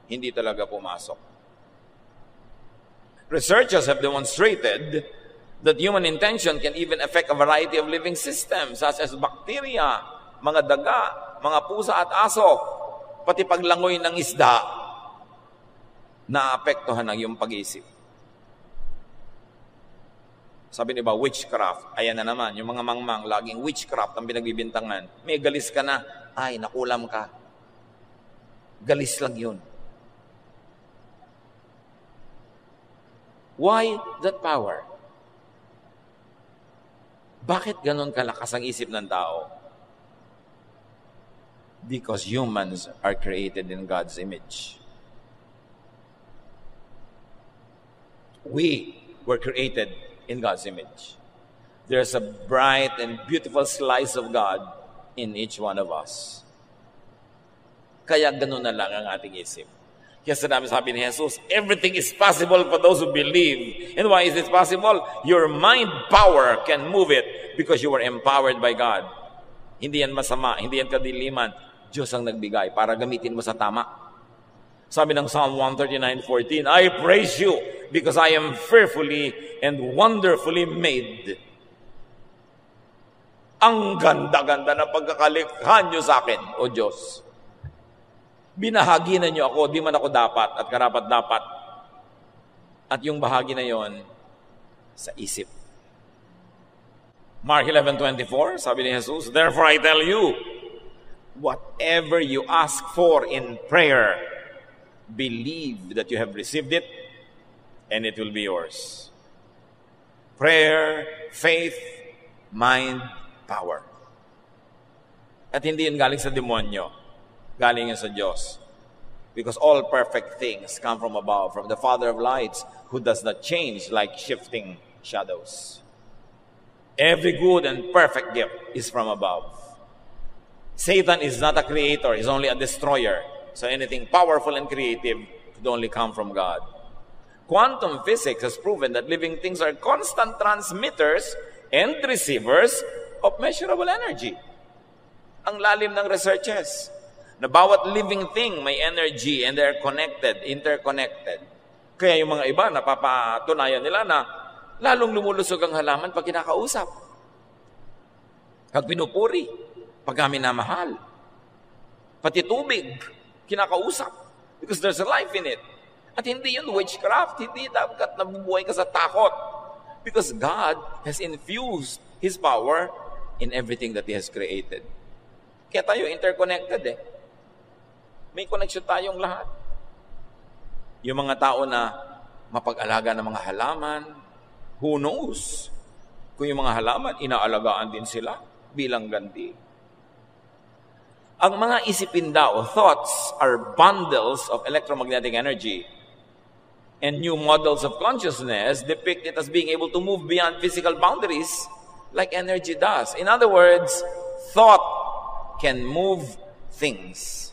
hindi talaga pumasok. Researchers have demonstrated that human intention can even affect a variety of living systems such as bacteria, mga daga, mga pusa at aso, pati paglangoy ng isda, naapektuhan ng iyong pag-iisip. Sabi niba, witchcraft. Ayan na naman, yung mga mangmang, laging witchcraft ang pinagbibintangan. May galis ka na, ay, nakulam ka. Galis lang yun. Why that power? Bakit ganon kalakas ang isip ng tao? Because humans are created in God's image. We were created in God's image. There's a bright and beautiful slice of God in each one of us. Kaya ganun na lang ang ating isip. Kaya sabi ni Jesus, everything is possible for those who believe. And why is it possible? Your mind power can move it because you were empowered by God. Hindi yan masama, hindi yan kadiliman. Diyos ang nagbigay para gamitin mo sa tama. Sabi ng Psalm 139:14, I praise you because I am fearfully and wonderfully made. Ang ganda-ganda na pagkakalikha nyo sa akin, O Diyos. Binahagi na nyo ako, di man ako dapat at karapat-dapat. At yung bahagi na yon sa isip. Mark 11:24, sabi ni Jesus, therefore I tell you, whatever you ask for in prayer, believe that you have received it, and it will be yours. Prayer, faith, mind, power. At hindi yun galing sa demonyo. Galing yun sa Diyos. Because all perfect things come from above, from the Father of lights, who does not change like shifting shadows. Every good and perfect gift is from above. Satan is not a creator, he's only a destroyer. So anything powerful and creative could only come from God. Quantum physics has proven that living things are constant transmitters and receivers of measurable energy. Ang lalim ng researches na bawat living thing may energy and they're connected, interconnected. Kaya yung mga iba, napapatunayan nila na lalong lumulusog ang halaman pag kinakausap. Pag pinupuri, pag minamahal. Pati tubig, kinakausap. Because there's a life in it. At hindi yun witchcraft. Hindi dapat nabubuhay ka sa takot. Because God has infused His power in everything that He has created. Kaya tayo interconnected eh. May connection tayong lahat. Yung mga tao na mapag-alaga ng mga halaman, who knows? Kung yung mga halaman, inaalagaan din sila bilang ganti. Ang mga isipin daw, thoughts are bundles of electromagnetic energy. And new models of consciousness depict it as being able to move beyond physical boundaries like energy does. In other words, thought can move things.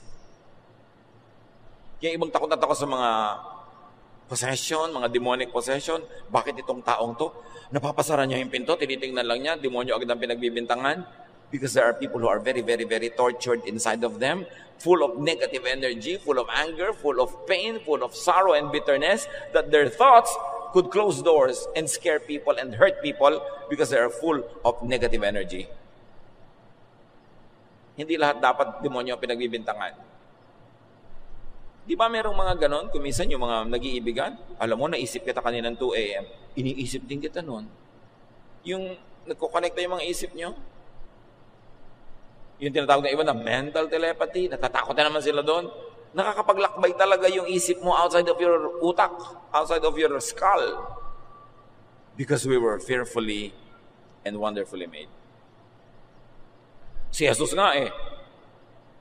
Kaya ibang takot na takot sa mga possession, mga demonic possession. Bakit itong taong to? Napapasara niya yung pinto, tinitingnan lang niya, demonyo agad ang pinagbibintangan. Because there are people who are very, very, very tortured inside of them, full of negative energy, full of anger, full of pain, full of sorrow and bitterness, that their thoughts could close doors and scare people and hurt people because they are full of negative energy. Hindi lahat dapat demonyo ang pinagbibintangan. Di ba merong mga ganon? Kung minsan yung mga nag-iibigan, alam mo, naisip kita kaninang 2 a.m., iniisip din kita noon. Yung nagkukonekta yung mga isip nyo, yung tinatawag na iba na mental telepathy, natatakot na naman sila doon. Nakakapaglakbay talaga yung isip mo outside of your utak, outside of your skull. Because we were fearfully and wonderfully made. Si Jesus nga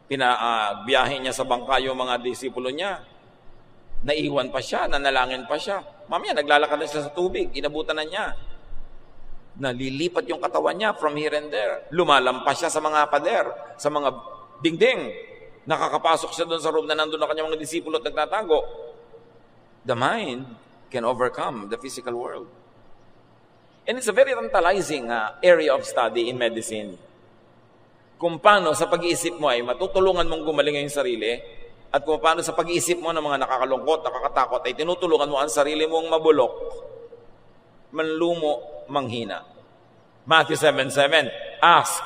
pinabiyahe niya sa bangka yung mga disipulo niya. Naiwan pa siya, nanalangin pa siya. Mamaya, naglalakad na siya sa tubig, inabutan na niya. Nalilipat yung katawan niya from here and there. Lumalampas siya sa mga pader, sa mga dingding. Nakakapasok siya doon sa room na nandun na kanyang mga disipulo at nagtatago. The mind can overcome the physical world. And it's a very tantalizing area of study in medicine. Kung paano sa pag-iisip mo ay matutulungan mong gumaling ang sarili, at kung paano sa pag-iisip mo ng mga nakakalungkot, nakakatakot, ay tinutulungan mo ang sarili mong mabulok, manlumo, manghina. Matthew 7:7, ask,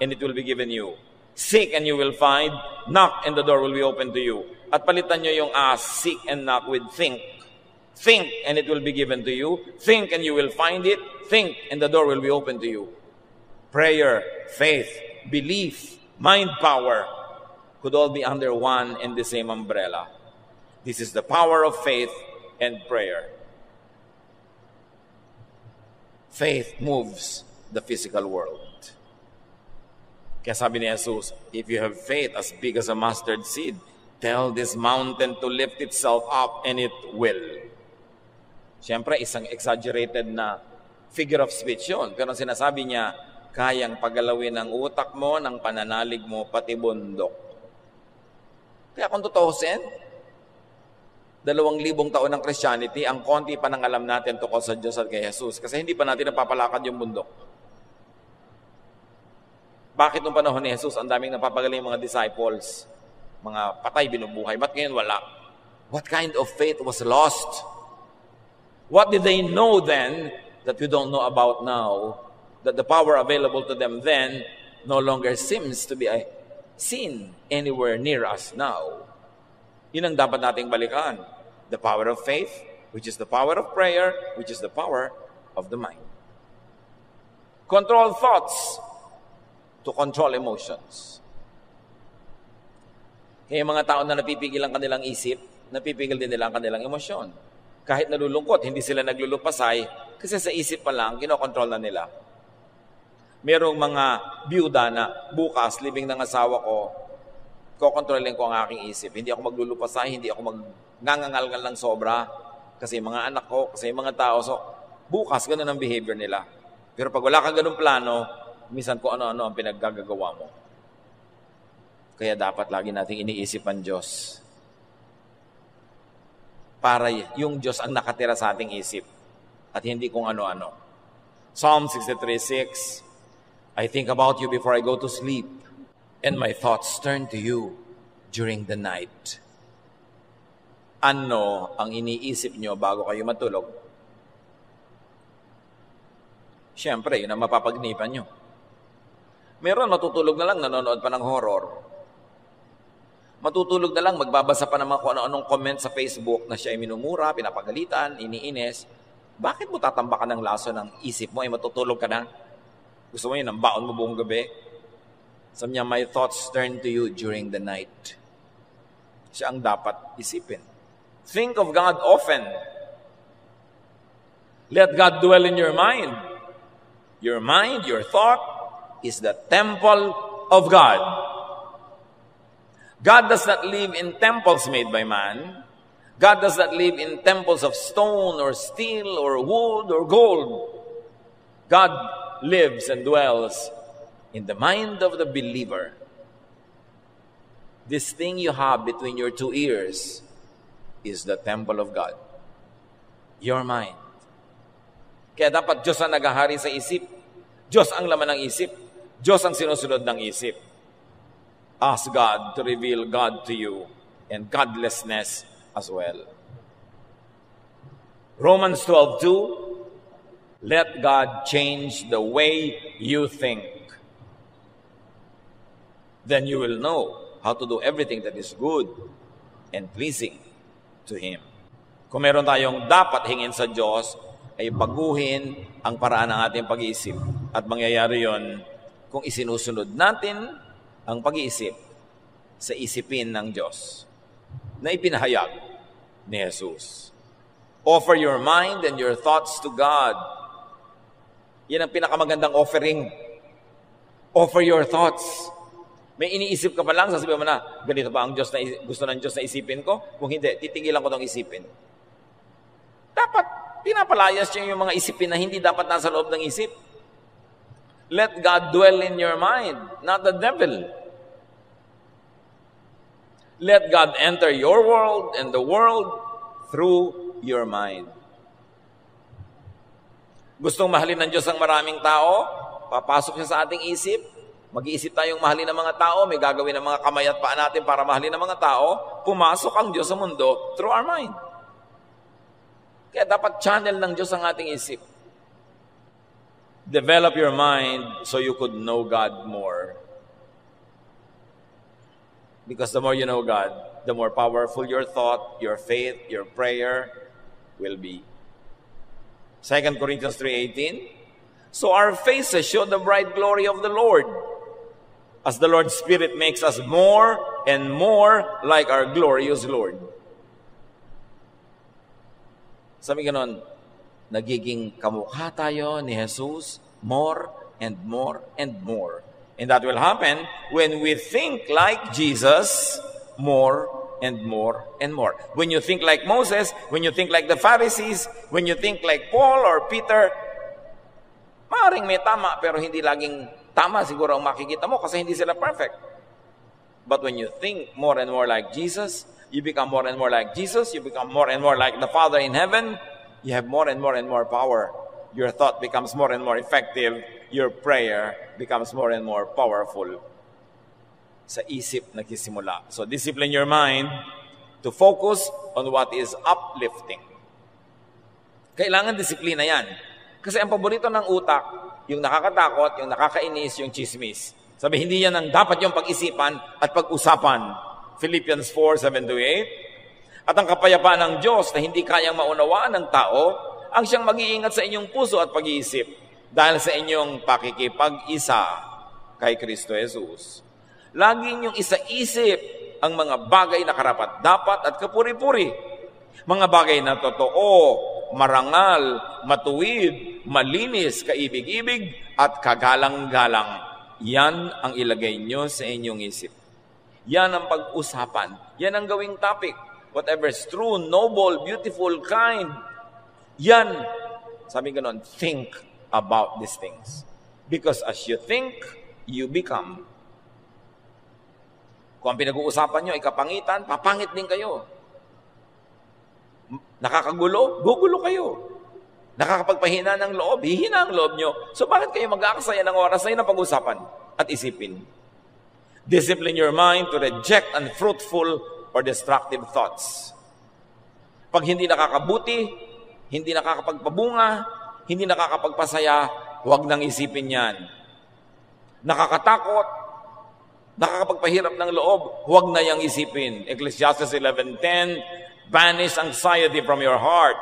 and it will be given you. Seek, and you will find. Knock, and the door will be open to you. At palitan nyo yung ask, seek, and knock with think. Think, and it will be given to you. Think, and you will find it. Think, and the door will be open to you. Prayer, faith, belief, mind power could all be under one and the same umbrella. This is the power of faith and prayer. Faith moves the physical world. Kaya sabi ni Jesus, if you have faith as big as a mustard seed, tell this mountain to lift itself up and it will. Siyempre, isang exaggerated na figure of speech yun. Pero sinasabi niya, kayang pagalawin ng utak mo, ng pananalig mo, pati bundok. Kaya kung tutuusin, 2,000 taon ng Christianity, ang konti pa nang alam natin tungkol sa Diyos at kay Jesus. Kasi hindi pa natin napapalakad yung bundok. Bakit nung panahon ni Jesus, ang daming napapagaling mga disciples, mga patay binubuhay, ba't ngayon wala? What kind of faith was lost? What did they know then that we don't know about now? That the power available to them then no longer seems to be seen anywhere near us now. Yun ang dapat nating balikan. The power of faith, which is the power of prayer, which is the power of the mind. Control thoughts to control emotions. Kaya yung mga tao na napipigil ang kanilang isip, napipigil din nila ang kanilang emosyon. Kahit nalulungkot, hindi sila naglulupasay kasi sa isip pa lang, kinokontrol na nila. Merong mga byuda na bukas, libing ng asawa ko, kokontrolin ko ang aking isip. Hindi ako maglulupasay, hindi ako magngangangalgal ng sobra kasi mga anak ko, kasi mga tao. So, bukas, ganun ang behavior nila. Pero pag wala kang ganun plano, minsan kung ano-ano ang pinaggagawa mo. Kaya dapat lagi nating iniisip ang Diyos. Para yung Diyos ang nakatira sa ating isip at hindi kung ano-ano. Psalm 63:6, I think about you before I go to sleep, and my thoughts turn to you during the night. Ano ang iniisip nyo bago kayo matulog? Siyempre, yun ang mapapagnipan nyo. Meron matutulog na lang, nanonood pa ng horror. Matutulog na lang, magbabasa pa naman kung ano-anong comment sa Facebook na siya ay minumura, pinapagalitan, iniinis. Bakit mo tatambakan ng laso ng isip mo ay matutulog ka na? Gusto mo yun, ang baon mo buong gabi? Sabi niya, my thoughts turn to you during the night. Siya ang dapat isipin. Think of God often. Let God dwell in your mind. Your mind, your thought, is the temple of God. God does not live in temples made by man. God does not live in temples of stone or steel or wood or gold. God lives and dwells in the mind of the believer. This thing you have between your two ears is the temple of God. Your mind. Kaya dapat Diyos ang naghahari sa isip. Diyos ang laman ng isip. Diyos ang sinusunod ng isip. Ask God to reveal God to you and godlessness as well. Romans 12:2, let God change the way you think. Then you will know how to do everything that is good and pleasing to Him. Kung meron tayong dapat hingin sa Diyos, ay baguhin ang paraan ng ating pag-iisip. At mangyayari yon kung isinusunod natin ang pag-iisip sa isipin ng Diyos na ipinahayag ni Jesus. Offer your mind and your thoughts to God. Yan ang pinakamagandang offering. Offer your thoughts. May iniisip ka pa lang, sasabihin mo na, ganito ba ang Diyos na gusto ng Diyos na isipin ko? Kung hindi, titigilan ko itong isipin. Dapat, pinapalayas niya yung mga isipin na hindi dapat nasa loob ng isip. Let God dwell in your mind, not the devil. Let God enter your world and the world through your mind. Gustong mahalin ng Diyos ang maraming tao, papasok siya sa ating isip, mag-iisip tayong mahalin ng mga tao, may gagawin ng mga kamay at paa natin para mahalin ng mga tao, pumasok ang Diyos sa mundo through our mind. Kaya dapat channel ng Diyos ang ating isip. Develop your mind so you could know God more. Because the more you know God, the more powerful your thought, your faith, your prayer will be. 2 Corinthians 3:18, so our faces show the bright glory of the Lord, as the Lord's Spirit makes us more and more like our glorious Lord. Sabi ganon, nagiging kamukha tayo ni Jesus more and more and more. And that will happen when we think like Jesus more and more and more. When you think like Moses, when you think like the Pharisees, when you think like Paul or Peter, maaaring may tama pero hindi laging tama siguro ang makikita mo kasi hindi sila perfect. But when you think more and more like Jesus, you become more and more like Jesus, you become more and more like the Father in heaven, you have more and more power. Your thought becomes more and more effective. Your prayer becomes more and more powerful. Sa isip nagsisimula. So discipline your mind to focus on what is uplifting. Kailangan disiplina yan. Kasi ang paborito ng utak, yung nakakatakot, yung nakakainis, yung chismis. Sabi, hindi yan ang dapat yung pag-isipan at pag-usapan. Philippians 4:7-8. At ang kapayapaan ng Diyos na hindi kayang maunawaan ng tao, ang siyang mag-iingat sa inyong puso at pag-iisip dahil sa inyong pakikipag-isa kay Kristo Jesus. Laging yung isa-isip ang mga bagay na karapat-dapat at kapuri-puri. Mga bagay na totoo, marangal, matuwid, malinis, kaibig-ibig, at kagalang-galang. Yan ang ilagay nyo sa inyong isip. Yan ang pag-usapan. Yan ang gawing topic. Whatever is true, noble, beautiful, kind. Yan, sabi ganon, think about these things. Because as you think, you become. Kung ang pinag-uusapan nyo ay kapangitan, papangit din kayo. Nakakagulo, gugulo kayo. Nakakapagpahina ng loob, hihina ang loob nyo. So bakit kayo mag-aakasaya ng oras na yun ang pag-usapan at isipin? Discipline your mind to reject unfruitful or destructive thoughts. Pag hindi nakakabuti, hindi nakakapagpabunga, hindi nakakapagpasaya, huwag nang isipin yan. Nakakatakot, nakakapagpahirap ng loob, huwag na yang isipin. Ecclesiastes 11:10, banish anxiety from your heart.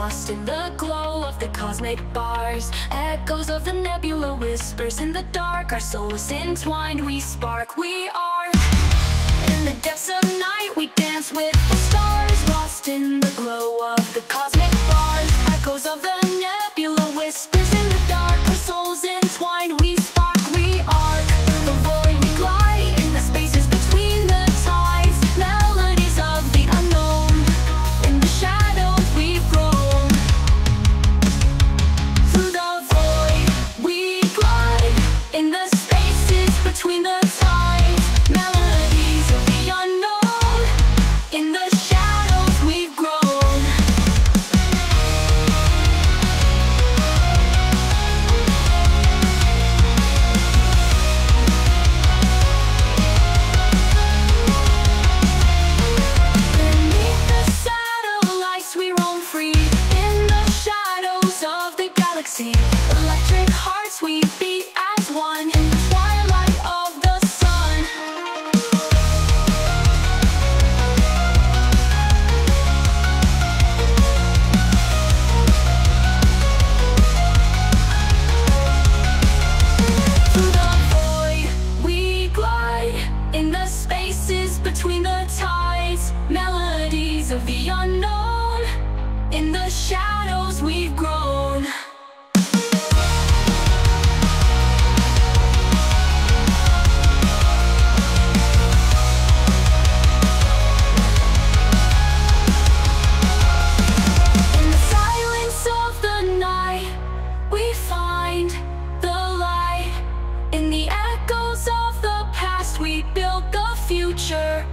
lost in the glow of the cosmic bars. Echoes of the nebula, whispers in the dark. Our souls entwined, we spark, we are. In the depths of night, we dance with the stars, lost in the glow of the cosmic bars. Echoes of the nebula, whispers in the dark. Our souls entwined, we spark, we arc. The void we glide in the spaces between the tides. Melodies of the unknown, in the shadows we've grown. Through the void we glide, in the spaces between the tides. Melodies of the unknown, in the shadows we've grown. Beneath the satellites we roam free, in the shadows of the galaxy. Electric hearts we beat as one, in the twilight of the sun. Through the void we glide, in the spaces between the tides. Melodies of the unknown, in the shadows we've grown. In the silence of the night, we find the light. In the echoes of the past, we build the future.